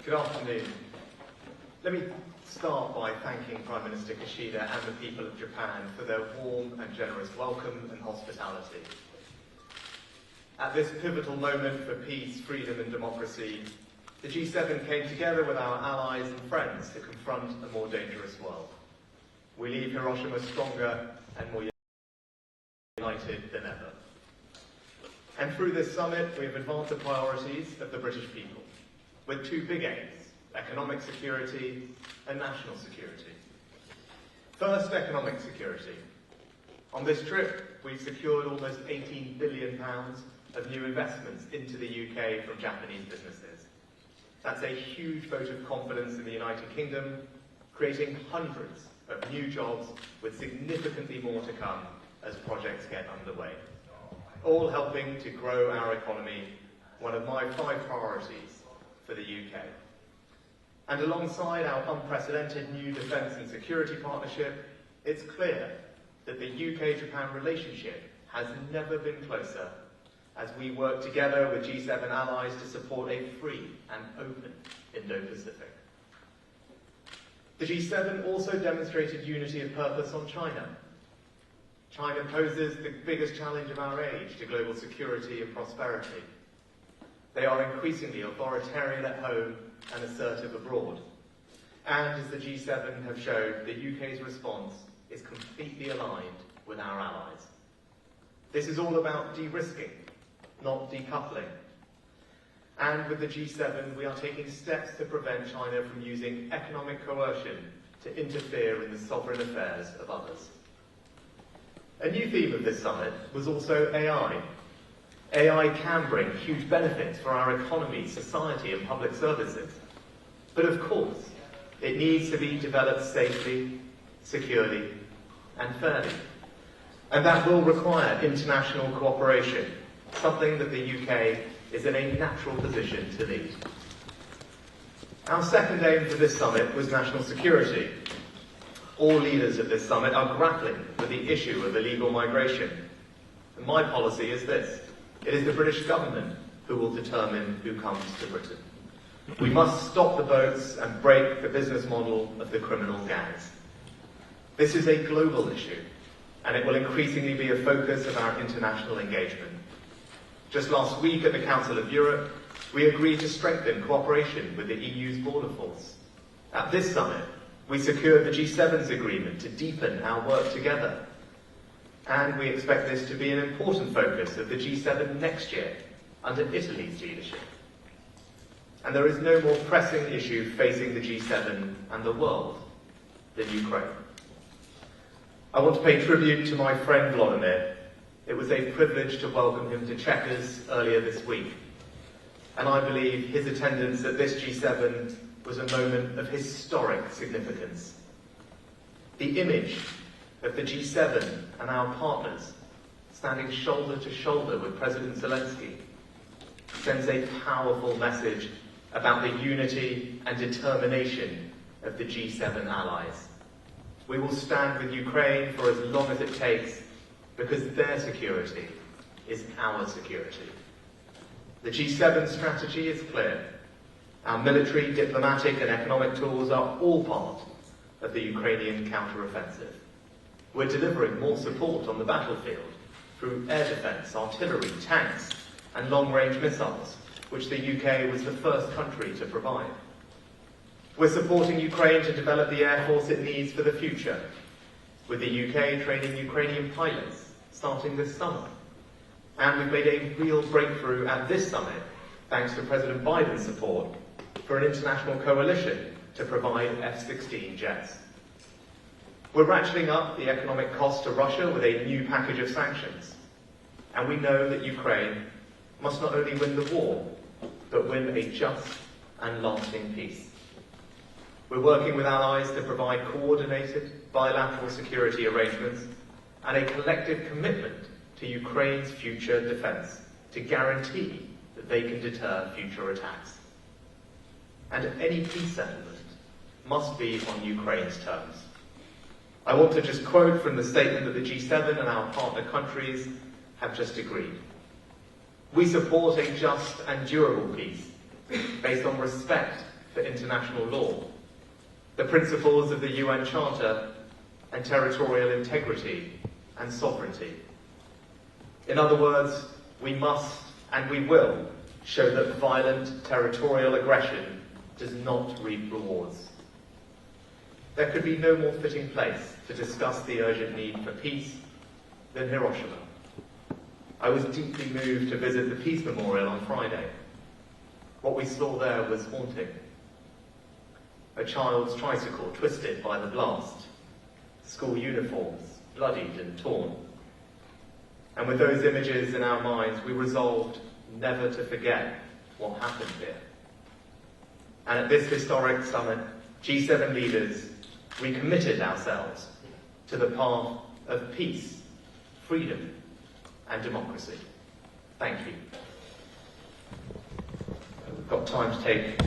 Good afternoon. Let me start by thanking Prime Minister Kishida and the people of Japan for their warm and generous welcome and hospitality. At this pivotal moment for peace, freedom and democracy, the G7 came together with our allies and friends to confront a more dangerous world. We leave Hiroshima stronger and more united than ever. And through this summit, we have advanced the priorities of the British people, with two big aims: economic security and national security. First, economic security. On this trip, we've secured almost £18 billion of new investments into the UK from Japanese businesses. That's a huge vote of confidence in the United Kingdom, creating hundreds of new jobs with significantly more to come as projects get underway, all helping to grow our economy, one of my 5 priorities for the UK. And alongside our unprecedented new defence and security partnership, it's clear that the UK-Japan relationship has never been closer as we work together with G7 allies to support a free and open Indo-Pacific. The G7 also demonstrated unity of purpose on China. China poses the biggest challenge of our age to global security and prosperity. They are increasingly authoritarian at home and assertive abroad. And as the G7 have showed, the UK's response is completely aligned with our allies. This is all about de-risking, not decoupling. And with the G7, we are taking steps to prevent China from using economic coercion to interfere in the sovereign affairs of others. A new theme of this summit was also AI. AI can bring huge benefits for our economy, society and public services. But of course, it needs to be developed safely, securely and fairly. And that will require international cooperation, something that the UK is in a natural position to lead. Our second aim for this summit was national security. All leaders at this summit are grappling with the issue of illegal migration. And my policy is this: it is the British government who will determine who comes to Britain. We must stop the boats and break the business model of the criminal gangs. This is a global issue, and it will increasingly be a focus of our international engagement. Just last week at the Council of Europe, we agreed to strengthen cooperation with the EU's border force. At this summit, we secured the G7's agreement to deepen our work together. And we expect this to be an important focus of the G7 next year, under Italy's leadership. And there is no more pressing issue facing the G7 and the world than Ukraine. I want to pay tribute to my friend Vladimir. It was a privilege to welcome him to Chequers earlier this week. And I believe his attendance at this G7 was a moment of historic significance. The image of the G7 and our partners standing shoulder to shoulder with President Zelensky sends a powerful message about the unity and determination of the G7 allies. We will stand with Ukraine for as long as it takes, because their security is our security. The G7 strategy is clear. Our military, diplomatic and economic tools are all part of the Ukrainian counter-offensive. We're delivering more support on the battlefield through air defence, artillery, tanks and long-range missiles, which the UK was the first country to provide. We're supporting Ukraine to develop the air force it needs for the future, with the UK training Ukrainian pilots starting this summer. And we've made a real breakthrough at this summit, thanks to President Biden's support for an international coalition to provide F-16 jets. We're ratcheting up the economic cost to Russia with a new package of sanctions. And we know that Ukraine must not only win the war, but win a just and lasting peace. We're working with allies to provide coordinated bilateral security arrangements and a collective commitment to Ukraine's future defence to guarantee that they can deter future attacks. And any peace settlement must be on Ukraine's terms. I want to just quote from the statement that the G7 and our partner countries have just agreed. We support a just and durable peace based on respect for international law, the principles of the UN Charter, and territorial integrity and sovereignty. In other words, we must and we will show that violent territorial aggression does not reap rewards. There could be no more fitting place to discuss the urgent need for peace than Hiroshima. I was deeply moved to visit the Peace Memorial on Friday. What we saw there was haunting. A child's tricycle twisted by the blast, school uniforms bloodied and torn. And with those images in our minds, we resolved never to forget what happened here. And at this historic summit, G7 leaders recommitted ourselves to the path of peace, freedom, and democracy. Thank you. We've got time to take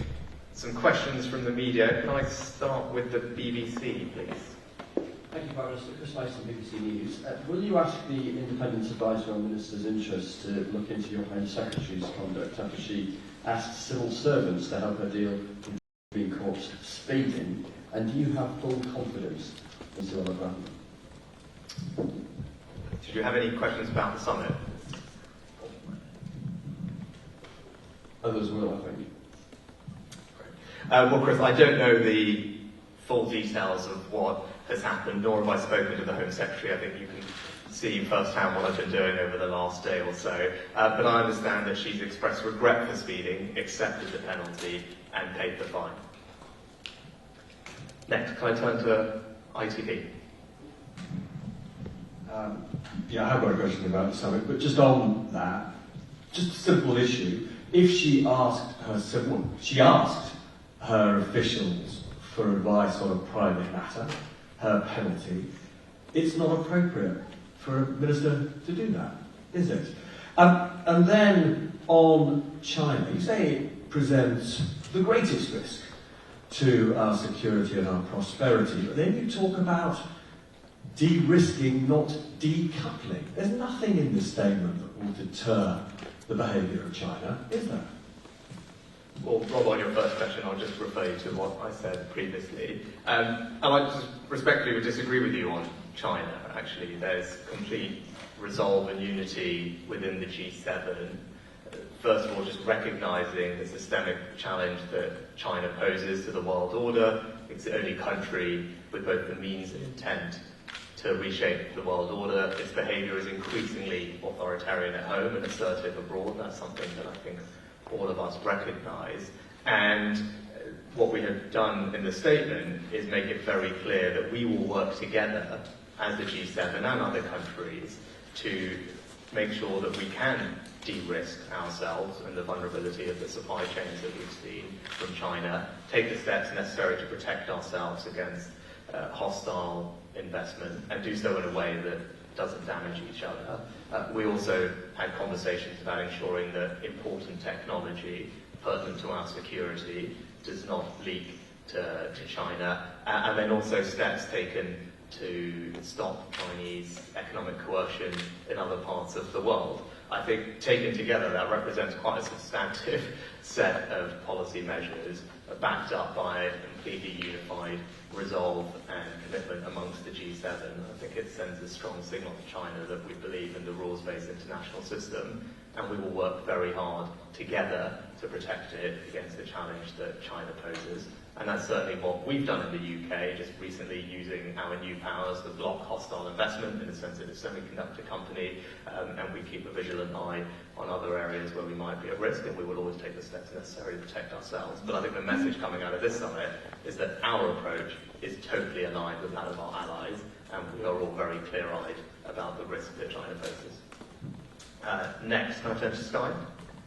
some questions from the media. Can I start with the BBC, please? Thank you, Prime Minister. Chris Lyson, BBC News. Will you ask the Independent Advisor on Ministers' Interests to look into your Home Secretary's conduct after she asked civil servants to help her deal with being caught speeding? And do you have full confidence in Suella Braverman? Did you have any questions about the summit? Others will, I think. Well, Chris, I don't know the full details of what has happened, nor have I spoken to the Home Secretary. I think you can see firsthand what I've been doing over the last day or so. But I understand that she's expressed regret for speeding, accepted the penalty, and paid the fine. Next, can I turn to ITV? Yeah, I have got a question about the summit, but just on that, just a simple issue. If she asked her officials for advice on a private matter, her penalty, it's not appropriate for a minister to do that, is it? And then on China, you say it presents the greatest risk to our security and our prosperity, but then you talk about de-risking, not decoupling. There's nothing in this statement that will deter the behaviour of China, is there? Well, Rob, on your first question, I'll just refer you to what I said previously. I just respectfully would disagree with you on China, actually. There's complete resolve and unity within the G7. First of all, just recognising the systemic challenge that China poses to the world order. It's the only country with both the means and intent to reshape the world order. Its behaviour is increasingly authoritarian at home and assertive abroad. That's something that I think all of us recognise. And what we have done in the statement is make it very clear that we will work together as the G7 and other countries to make sure that we can de-risk ourselves and the vulnerability of the supply chains that we've seen from China, take the steps necessary to protect ourselves against hostile investment, and do so in a way that doesn't damage each other. We also had conversations about ensuring that important technology pertinent to our security does not leak to China, and then also steps taken to stop Chinese economic coercion in other parts of the world. I think taken together that represents quite a substantive set of policy measures backed up by a completely unified resolve and commitment amongst the G7. I think it sends a strong signal to China that we believe in the rules-based international system, and we will work very hard together to protect it against the challenge that China poses. And that's certainly what we've done in the UK, just recently using our new powers to block hostile investment in a sensitive semiconductor company, and we keep a vigilant eye on other areas where we might be at risk, and we will always take the steps necessary to protect ourselves. But I think the message coming out of this summit is that our approach is totally aligned with that of our allies, and we are all very clear-eyed about the risk that China poses. Next, can I turn to Sky?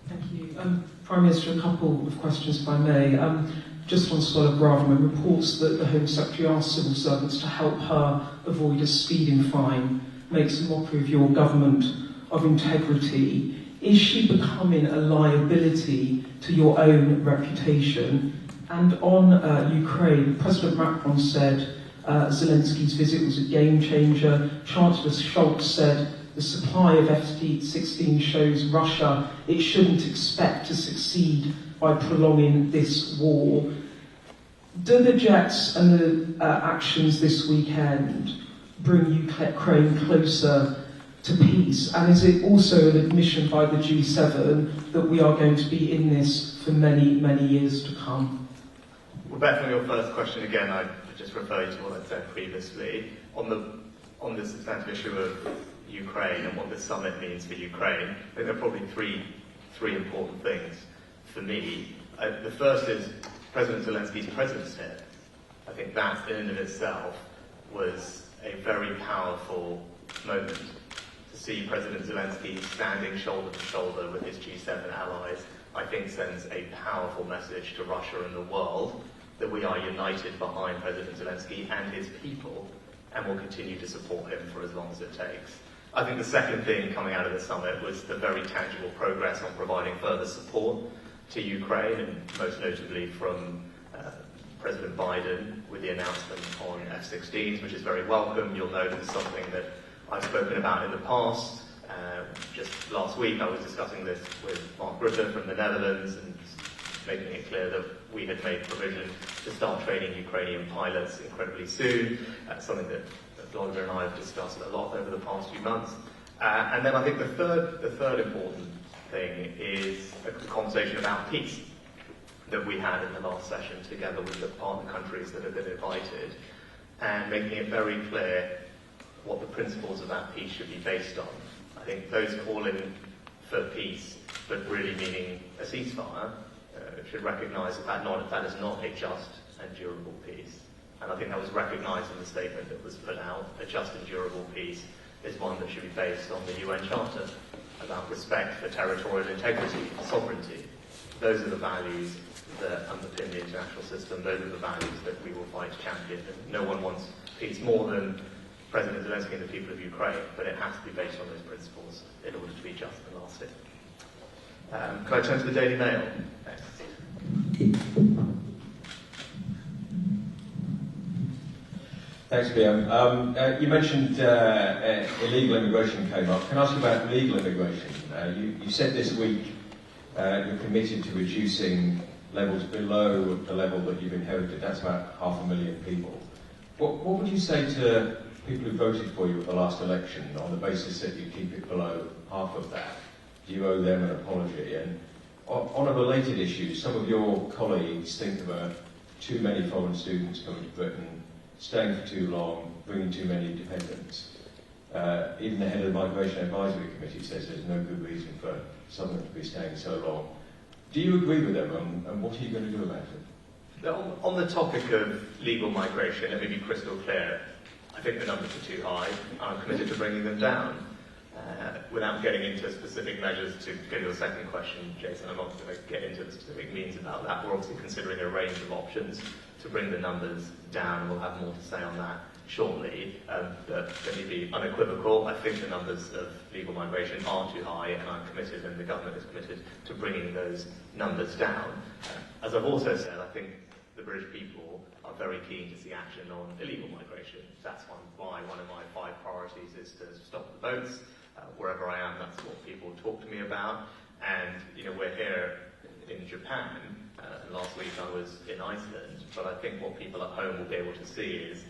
Thank you. Prime Minister, a couple of questions, if I may. Just on Suella Braverman, reports that the Home Secretary asked civil servants to help her avoid a speeding fine, makes a mockery of your government of integrity. Is she becoming a liability to your own reputation? And on Ukraine, President Macron said Zelensky's visit was a game changer. Chancellor Scholz said the supply of F-16 shows Russia it shouldn't expect to succeed by prolonging this war. Do the jets and the actions this weekend bring Ukraine closer to peace? And is it also an admission by the G7 that we are going to be in this for many, many years to come? Well, Beth, on your first question again, I just refer you to what I said previously. On the substantive issue of Ukraine and what this summit means for Ukraine, I think there are probably three important things for me. The first is President Zelensky's presence here. I think that in and of itself was a very powerful moment. To see President Zelensky standing shoulder to shoulder with his G7 allies, I think sends a powerful message to Russia and the world that we are united behind President Zelensky and his people, and will continue to support him for as long as it takes. I think the second thing coming out of the summit was the very tangible progress on providing further support to Ukraine, and most notably from President Biden with the announcement on F-16s, which is very welcome. You'll know this is something that I've spoken about in the past. Just last week I was discussing this with Mark Rutte from the Netherlands and making it clear that we had made provision to start training Ukrainian pilots incredibly soon. Something that Vladimir and I have discussed a lot over the past few months. And then I think the third important thing is a conversation about peace that we had in the last session together with the partner countries that have been invited, and making it very clear what the principles of that peace should be based on. I think those calling for peace, but really meaning a ceasefire, should recognise that is not a just and durable peace. And I think that was recognised in the statement that was put out. A just and durable peace is one that should be based on the UN Charter, about respect for territorial integrity, sovereignty. Those are the values that underpin the international system. Those are the values that we will fight to champion. And no one wants peace more than President Zelensky and the people of Ukraine, but it has to be based on those principles in order to be just and lasting. Can I turn to the Daily Mail next? Thanks, Liam. You mentioned illegal immigration came up. Can I ask you about legal immigration? You said this week you're committed to reducing levels below the level that you've inherited. That's about 500,000 people. What would you say to people who voted for you at the last election on the basis that you keep it below half of that? Do you owe them an apology? And on a related issue, some of your colleagues think there too many foreign students coming to Britain, staying for too long, bringing too many dependents. Even the head of the Migration Advisory Committee says there's no good reason for someone to be staying so long. Do you agree with them, and what are you going to do about it? On the topic of legal migration, let me be crystal clear. I think the numbers are too high. I'm committed to bringing them down. Without getting into specific measures, to go to your second question, Jason, I'm not going to get into the specific means about that. We're obviously considering a range of options to bring the numbers down. We'll have more to say on that shortly. But let me be unequivocal. I think the numbers of legal migration are too high, and I'm committed, and the government is committed to bringing those numbers down. As I've also said, I think the British people are very keen to see action on illegal migration. That's why one of my 5 priorities is to stop the boats. Wherever I am, that's what people talk to me about. And, we're here in Japan, and last week I was in Iceland, but I think what people at home will be able to see is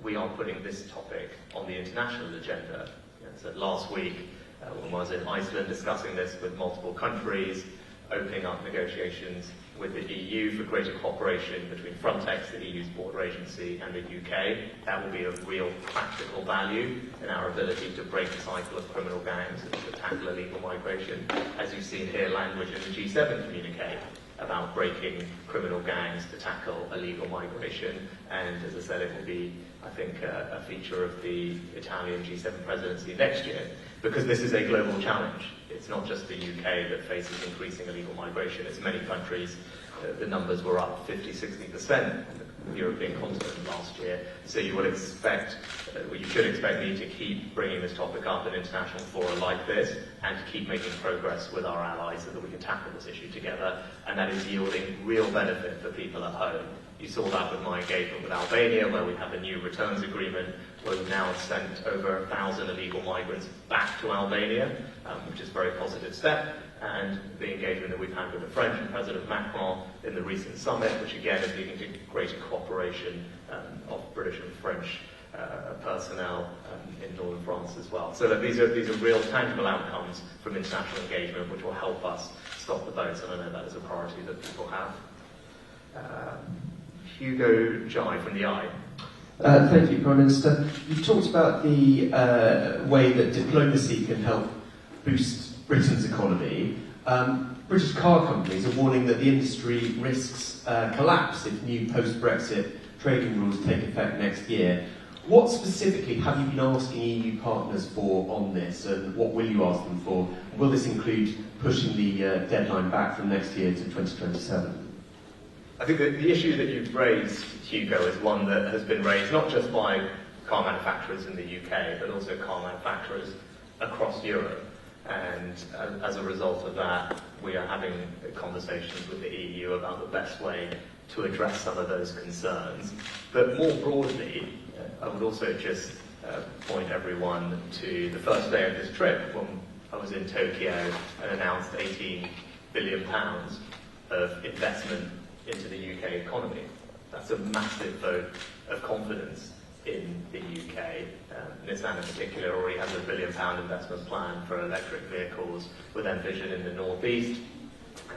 we are putting this topic on the international agenda. So last week, when I was in Iceland discussing this with multiple countries, opening up negotiations with the EU for greater cooperation between Frontex, the EU's border agency, and the UK. That will be of real practical value in our ability to break the cycle of criminal gangs and to tackle illegal migration. As you've seen here, language in the G7 communique about breaking criminal gangs to tackle illegal migration. And as I said, it will be, I think, a feature of the Italian G7 presidency next year, because this is a global challenge. It's not just the UK that faces increasing illegal migration. It's many countries. The numbers were up 50-60% on the European continent last year. So you would expect, you should expect me to keep bringing this topic up in international fora like this, and to keep making progress with our allies so that we can tackle this issue together. And that is yielding real benefit for people at home. You saw that with my engagement with Albania, where we have a new returns agreement, where we've now sent over 1,000 illegal migrants back to Albania, which is a very positive step. and the engagement that we've had with the French and President Macron in the recent summit, which again is leading to greater cooperation of British and French personnel in northern France as well. So that these are real tangible outcomes from international engagement which will help us stop the boats, and I know that is a priority that people have. Hugo Jai from the I. Thank you, Prime Minister. You've talked about the way that diplomacy can help boost Britain's economy. British car companies are warning that the industry risks collapse if new post-Brexit trading rules take effect next year. What specifically have you been asking EU partners for on this, and what will you ask them for? Will this include pushing the deadline back from next year to 2027? I think that the issue that you've raised, Hugo, is one that has been raised not just by car manufacturers in the UK, but also car manufacturers across Europe. And as a result of that, we are having conversations with the EU about the best way to address some of those concerns. But more broadly, I would also just point everyone to the first day of this trip when I was in Tokyo and announced £18 billion of investment into the UK economy. That's a massive vote of confidence in the UK. Nissan in particular already has a £1 billion investment plan for electric vehicles with Envision in the northeast.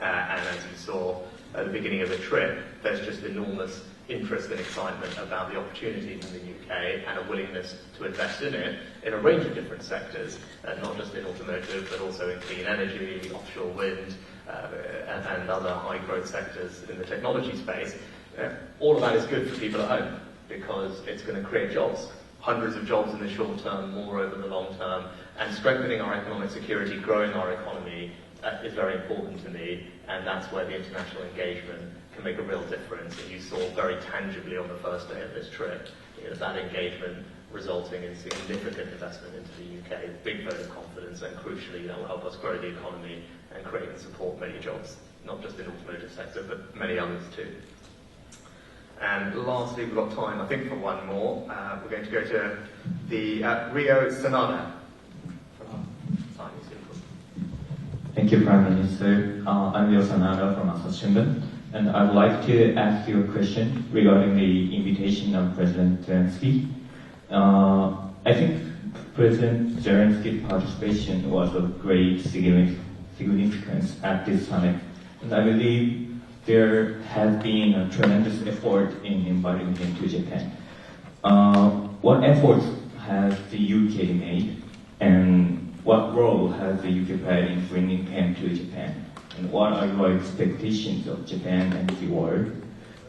And as you saw at the beginning of the trip, there's just enormous interest and excitement about the opportunities in the UK and a willingness to invest in it in a range of different sectors, not just in automotive, but also in clean energy, offshore wind, and other high growth sectors in the technology space. All of that is good for people at home because it's going to create jobs, hundreds of jobs in the short term, more over the long term, and strengthening our economic security, growing our economy is very important to me, and that's where the international engagement can make a real difference. And you saw very tangibly on the first day of this trip, that engagement resulting in significant investment into the UK, big vote of confidence, and crucially that will help us grow the economy and create and support many jobs, not just in the automotive sector, but many others too. And lastly, we've got time, I think, for one more. We're going to go to the Rio Sanada. Thank you, Prime Minister. I'm Rio Sanada from Asahi Shimbun, and I'd like to ask you a question regarding the invitation of President Zelensky. I think President Zelensky's participation was of great significance at this summit, and I believe there has been a tremendous effort in inviting him to Japan. What efforts has the UK made, and what role has the UK played in bringing him to Japan? And what are your expectations of Japan and the world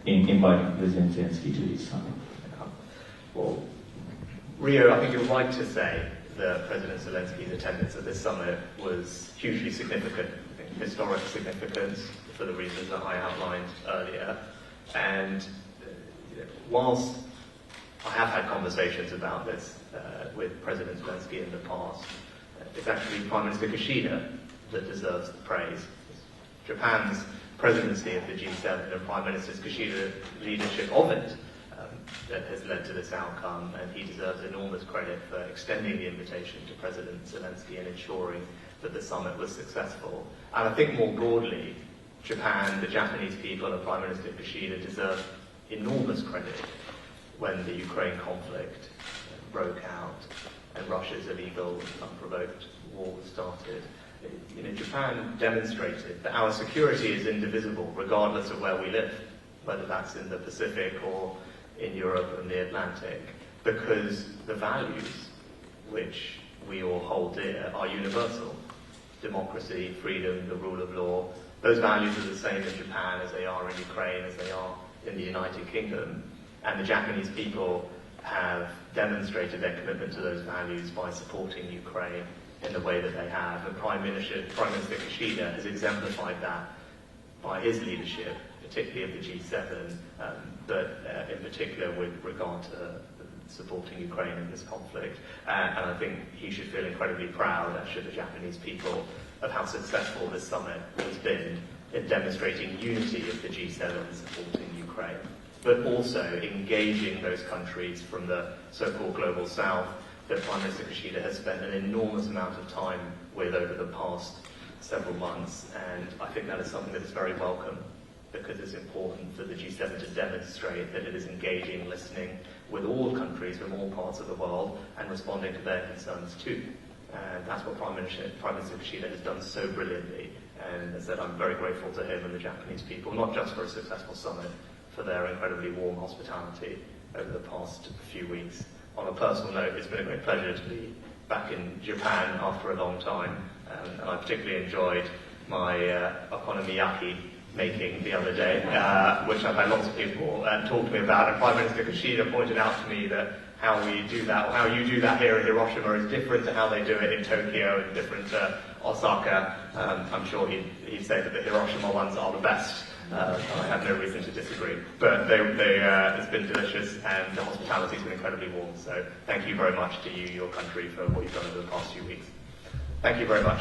in inviting President Zelensky to this summit? Well, Rio, I think you're right to say that President Zelensky's attendance at this summit was hugely significant, I think historic significance for the reasons that I outlined earlier. And whilst I have had conversations about this with President Zelensky in the past, it's actually Prime Minister Kishida that deserves the praise. Japan's presidency of the G7 and Prime Minister Kishida's leadership of it that has led to this outcome, and he deserves enormous credit for extending the invitation to President Zelensky and ensuring that the summit was successful. And I think more broadly, Japan, the Japanese people, and Prime Minister Kishida deserve enormous credit when the Ukraine conflict broke out and Russia's illegal, unprovoked war started. Japan demonstrated that our security is indivisible regardless of where we live, whether that's in the Pacific or in Europe and the Atlantic, because the values which we all hold dear are universal. Democracy, freedom, the rule of law, those values are the same in Japan as they are in Ukraine, as they are in the United Kingdom. And the Japanese people have demonstrated their commitment to those values by supporting Ukraine in the way that they have. And Prime Minister Kishida has exemplified that by his leadership, particularly of the G7, but in particular with regard to supporting Ukraine in this conflict. And I think he should feel incredibly proud, as should the Japanese people, of how successful this summit has been in demonstrating unity of the G7 supporting Ukraine, but also engaging those countries from the so-called global south that Prime Minister Kishida has spent an enormous amount of time with over the past several months, and I think that is something that is very welcome, because it's important for the G7 to demonstrate that it is engaging, listening with all countries from all parts of the world and responding to their concerns too. And that's what Prime Minister Kishida has done so brilliantly. And as I said, I'm very grateful to him and the Japanese people, not just for a successful summit, for their incredibly warm hospitality over the past few weeks. On a personal note, it's been a great pleasure to be back in Japan after a long time, and I particularly enjoyed my okonomiyaki making the other day, which I've had lots of people talk to me about, and Prime Minister Kishida pointed out to me that how we do that, or how you do that here in Hiroshima, is different to how they do it in Tokyo and different to Osaka. I'm sure he'd say that the Hiroshima ones are the best. I have no reason to disagree. But it's been delicious, and the hospitality's been incredibly warm. So thank you very much to you, your country, for what you've done over the past few weeks. Thank you very much.